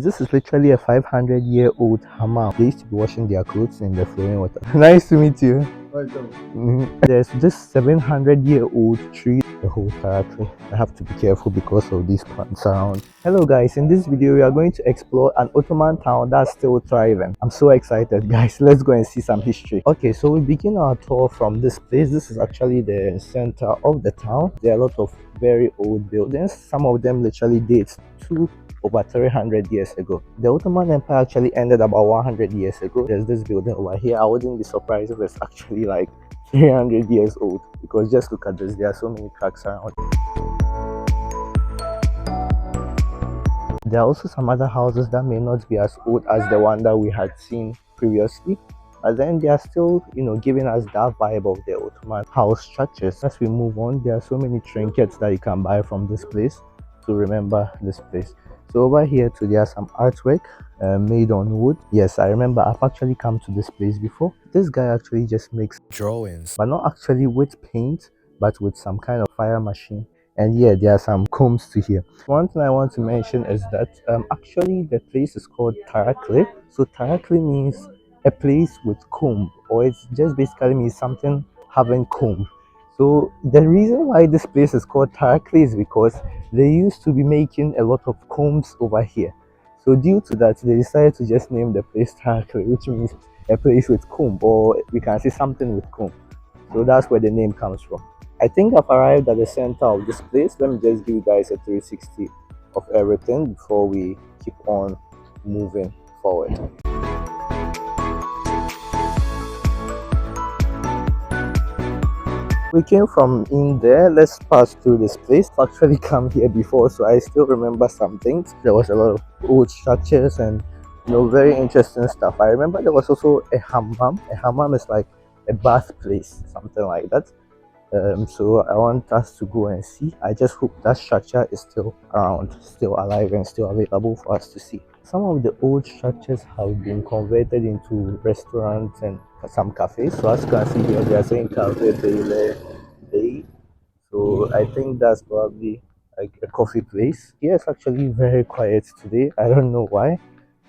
This is literally a 500-year-old hammam. They used to be washing their clothes in the flowing water. Nice to meet you. There's this 700-year-old tree, the whole Tarakli. I have to be careful because of these plants around. Hello guys, in this video we are going to explore an Ottoman town that's still thriving. I'm so excited guys, let's go and see some history. Okay, so we begin our tour from this place. This is actually the center of the town. There are a lot of very old buildings. Some of them literally date to over 300 years ago. The Ottoman Empire actually ended about 100 years ago. There's this building over here. I wouldn't be surprised if it's actually like 300 years old, because just look at this, there are so many cracks around. There are also some other houses that may not be as old as the one that we had seen previously, but then they are still, giving us that vibe of the Ottoman house structures. As we move on, there are so many trinkets that you can buy from this place to remember this place. So over here too, there are some artwork made on wood. Yes, I remember I've actually come to this place before. This guy actually just makes drawings, but not actually with paint, but with some kind of fire machine. And yeah, there are some combs to here. One thing I want to mention is that actually the place is called Tarakli. So Tarakli means a place with comb, or it's just basically means something having comb. So the reason why this place is called Tarakli is because they used to be making a lot of combs over here. So due to that, they decided to just name the place Tarakli, which means a place with comb, or we can say something with comb. So that's where the name comes from. I think I've arrived at the center of this place. Let me just give you guys a 360 of everything before we keep on moving forward. We came from in there. Let's pass through this place. I've actually come here before, so I still remember some things. There was a lot of old structures and very interesting stuff. I remember there was also a hammam. A hammam is like a bath place, something like that. So I want us to go and see. I just hope that structure is still around, still alive, and still available for us to see. Some of the old structures have been converted into restaurants and some cafes. So as you can see here, they are saying Cafe Day. So I think that's probably like a coffee place. Here it's actually very quiet today. I don't know why.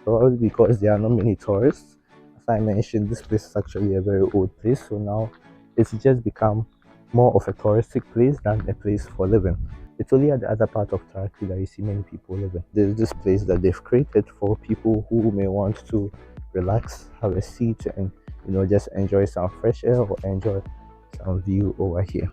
Probably because there are not many tourists. As I mentioned, this place is actually a very old place. So now it's just become more of a touristic place than a place for living. It's only at the other part of Turkey that you see many people living. There's this place that they've created for people who may want to relax, have a seat, and just enjoy some fresh air or enjoy some view over here.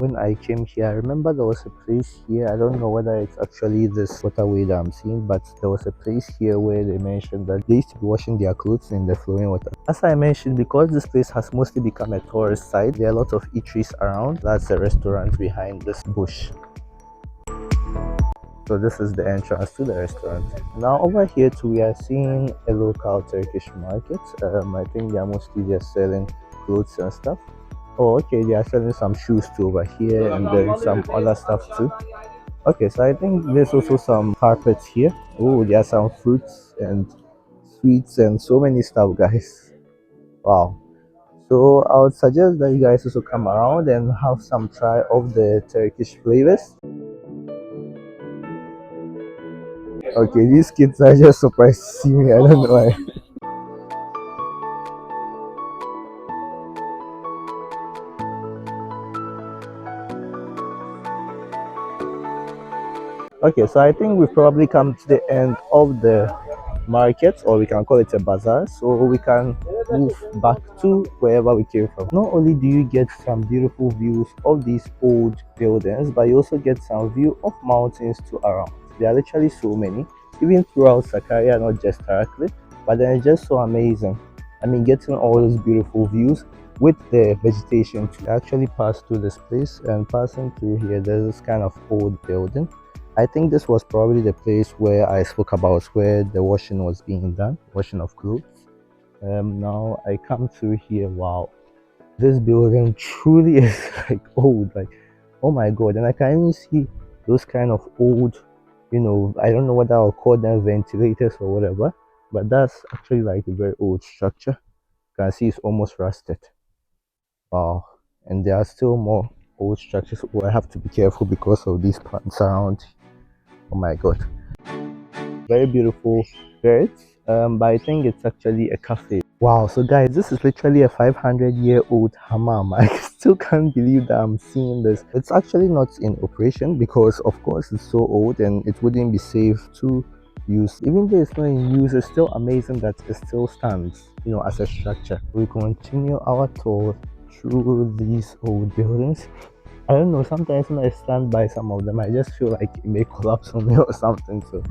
When I came here, I remember there was a place here. I don't know whether it's actually this waterway that I'm seeing, but there was a place here where they mentioned that they used to be washing their clothes in the flowing water. As I mentioned, because this place has mostly become a tourist site, there are a lot of eateries around. That's a restaurant behind this bush. So this is the entrance to the restaurant. Now over here too, we are seeing a local Turkish market. I think they are mostly just selling clothes and stuff. Oh, okay, they are selling some shoes too over here, and then some other stuff too. Okay, so I think there's also some carpets here. Oh, there are some fruits and sweets and so many stuff, guys. Wow. So I would suggest that you guys also come around and have some try of the Turkish flavors. Okay, these kids are just surprised to see me. I don't know why. Okay, so I think we've probably come to the end of the market, or we can call it a bazaar, so we can move back to wherever we came from. Not only do you get some beautiful views of these old buildings, but you also get some view of mountains too around. There are literally so many, even throughout Sakarya, not just Tarakli, but then it's just so amazing. I mean, getting all those beautiful views with the vegetation too. I actually passed through this place, and passing through here, there's this kind of old building. I think this was probably the place where I spoke about where the washing was being done, washing of clothes. Now I come through here. Wow, this building truly is like old. Like, oh my god! And I can even see those kind of old, I don't know what I'll call them, ventilators or whatever. But that's actually like a very old structure. You can see it's almost rusted. Wow, and there are still more old structures. Oh, I have to be careful because of these plants around. Oh my god. very beautiful birds. But I think it's actually a cafe. Wow, so guys, this is literally a 500-year-old hammam. I still can't believe that I'm seeing this. It's actually not in operation because, of course, it's so old and it wouldn't be safe to use. Even though it's not in use, it's still amazing that it still stands, as a structure. We continue our tour through these old buildings. I don't know, sometimes when I stand by some of them, I just feel like it may collapse on me or something. So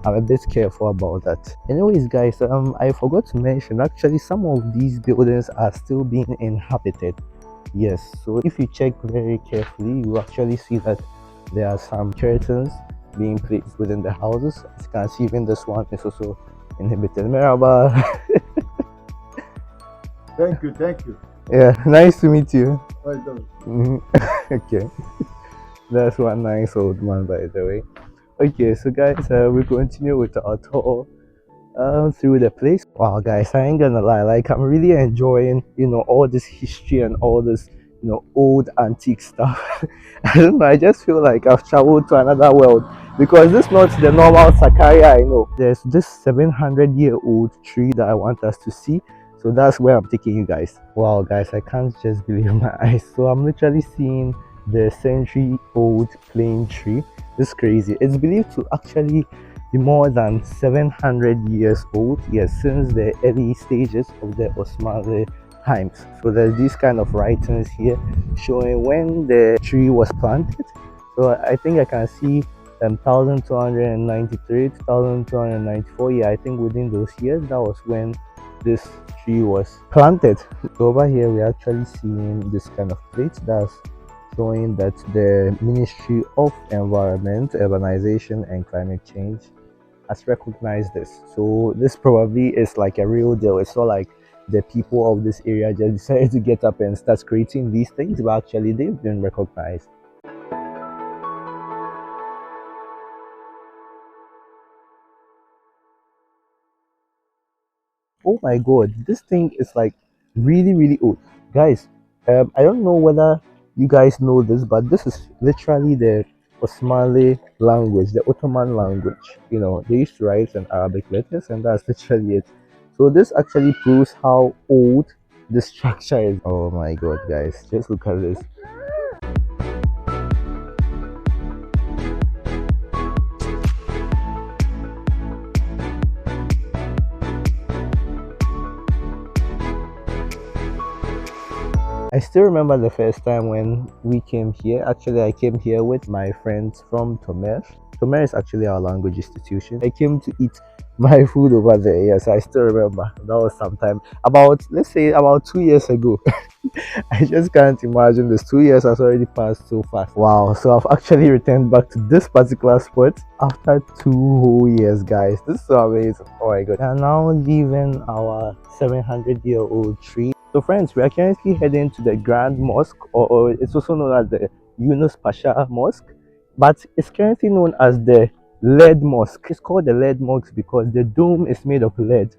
I'm a bit careful about that. Anyways, guys, I forgot to mention actually some of these buildings are still being inhabited. Yes, so if you check very carefully, you actually see that there are some curtains being placed within the houses. As you can see, even this one is also inhabited. Merhaba. Thank you, thank you. Yeah, nice to meet you. Well done. Mhm. Okay, that's one nice old man, by the way. Okay, so guys, we continue with our tour through the place. Wow, guys, I ain't gonna lie, like I'm really enjoying, all this history and all this, old antique stuff. I don't know, I just feel like I've traveled to another world because this is not the normal Sakarya I know. There's this 700-year-old tree that I want us to see. So that's where I'm taking you guys. Wow, guys, I can't just believe my eyes. So I'm literally seeing the century-old plane tree. This is crazy. It's believed to actually be more than 700 years old, yes, since the early stages of the Osmanli times. So there's these kind of writings here showing when the tree was planted. So I think I can see 1293, 1294. Yeah, I think within those years, that was when this tree was planted. So over here, we're actually seeing this kind of plate that's showing that the Ministry of Environment, Urbanization and Climate Change has recognized this. So this probably is like a real deal. It's not like the people of this area just decided to get up and start creating these things, but actually they've been recognized. Oh my god, this thing is like really, really old. Guys, I don't know whether you guys know this, but this is literally the Osmanli language, the Ottoman language. They used to write in Arabic letters, and that's literally it. So this actually proves how old the structure is. Oh my god, guys, just look at this. I still remember the first time when we came here. Actually, I came here with my friends from Tomer. Tomer is actually our language institution. I came to eat my food over there. Yes, I still remember. That was sometime about, let's say, about 2 years ago. I just can't imagine this. 2 years has already passed so fast. Wow. So I've actually returned back to this particular spot after 2 whole years, guys. This is so amazing. Oh my god. We are now leaving our 700-year-old tree. So friends, we are currently heading to the Grand Mosque, or it's also known as the Yunus Pasha Mosque, but it's currently known as the Lead Mosque. It's called the Lead Mosque because the dome is made of lead.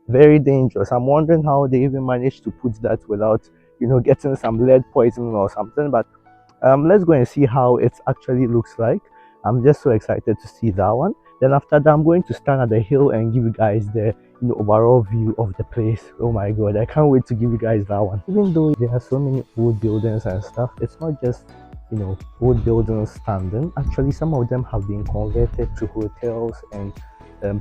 Very dangerous. I'm wondering how they even managed to put that without, getting some lead poisoning or something. But let's go and see how it actually looks like. I'm just so excited to see that one. Then after that, I'm going to stand at the hill and give you guys the overall view of the place. Oh my god, I can't wait to give you guys that one. Even though there are so many old buildings and stuff, it's not just old buildings standing. Actually, some of them have been converted to hotels and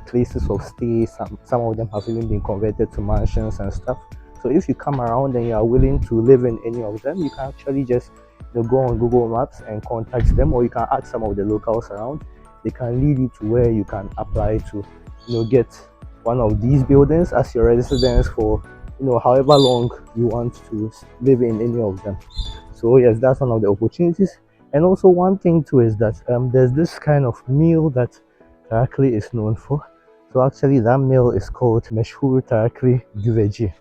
places of stay. Some of them have even been converted to mansions and stuff. So if you come around and you are willing to live in any of them, you can actually just go on Google Maps and contact them, or you can ask some of the locals around. They can lead you to where you can apply to get one of these buildings as your residence for however long you want to live in any of them. So yes, that's one of the opportunities. And also one thing too is that there's this kind of meal that Tarakli is known for. So actually that meal is called Meshhur Tarakli Güveci.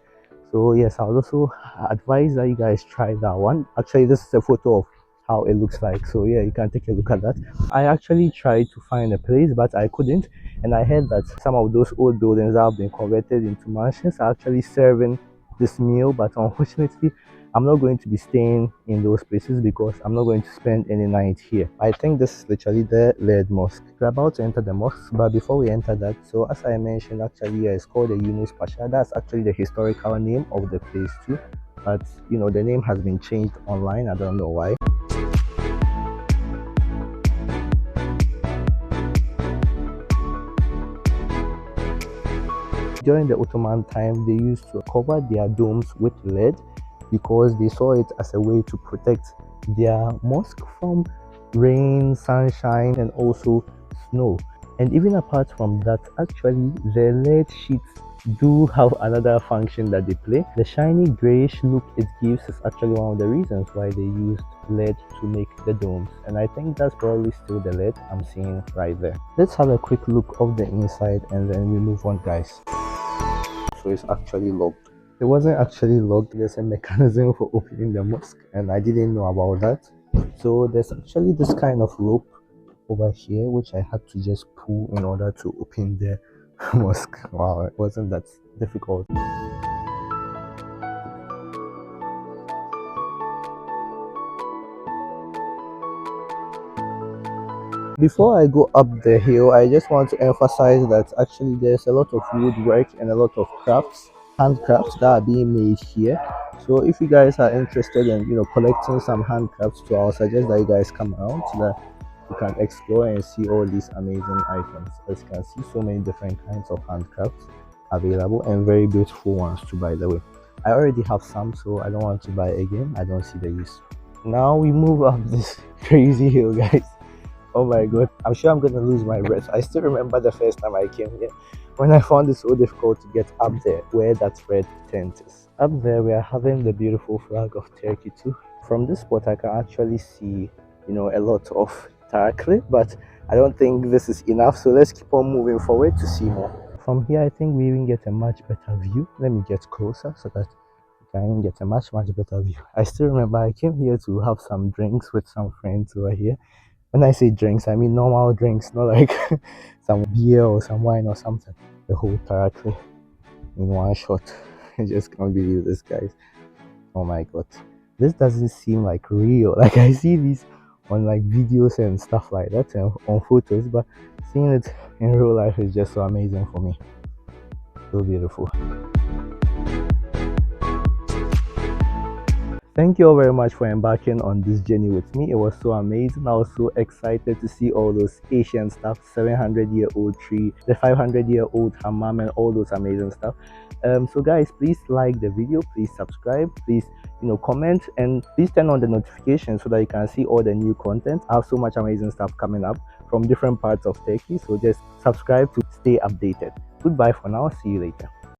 So yes, I would also advise that you guys try that one. Actually, this is a photo of how it looks like. So yeah, you can take a look at that. I actually tried to find a place, but I couldn't. And I heard that some of those old buildings that have been converted into mansions are actually serving this meal. But unfortunately, I'm not going to be staying in those places because I'm not going to spend any night here. I think this is literally the Led Mosque. We're about to enter the mosque, but before we enter that, so as I mentioned, actually, it's called the Yunus Pasha. That's actually the historical name of the place too. But the name has been changed online. I don't know why. During the Ottoman time, they used to cover their domes with lead because they saw it as a way to protect their mosque from rain, sunshine, and also snow. And even apart from that, actually, the lead sheets do have another function that they play. The shiny grayish look it gives is actually one of the reasons why they used lead to make the domes, and I think that's probably still the lead I'm seeing right there. Let's have a quick look of the inside and then we move on, guys. So it's actually locked. It wasn't actually locked. There's a mechanism for opening the mosque, and I didn't know about that. So there's actually this kind of rope over here which I had to just pull in order to open the mosque. Wow, it wasn't that difficult. Before I go up the hill, I just want to emphasize that actually there's a lot of woodwork and a lot of crafts, handcrafts that are being made here. So if you guys are interested in collecting some handcrafts too, I'll suggest that you guys come around so that you can explore and see all these amazing items. As you can see, so many different kinds of handcrafts available and very beautiful ones too, by the way. I already have some, so I don't want to buy again. I don't see the use. Now we move up this crazy hill, guys. Oh my god, I'm sure I'm gonna lose my breath. I still remember the first time I came here when I found it so difficult to get up there where that red tent is. Up there, we are having the beautiful flag of Turkey too. From this spot, I can actually see, a lot of Tarakli, but I don't think this is enough. So let's keep on moving forward to see more. From here, I think we even get a much better view. Let me get closer so that we can even get a much better view. I still remember I came here to have some drinks with some friends over here. When I say drinks, I mean normal drinks, not like some beer or some wine or something. The whole Tarakli in one shot. I just can't believe this, guys. Oh my god. This doesn't seem like real. Like I see these on like videos and stuff like that and on photos, but seeing it in real life is just so amazing for me. So beautiful. Thank you all very much for embarking on this journey with me. It was so amazing. I was so excited to see all those Asian stuff, 700-year-old tree, the 500-year-old hammam, and all those amazing stuff. So guys, please like the video, please subscribe, please comment, and please turn on the notifications so that you can see all the new content. I have so much amazing stuff coming up from different parts of Turkey, so just subscribe to stay updated. Goodbye for now. See you later.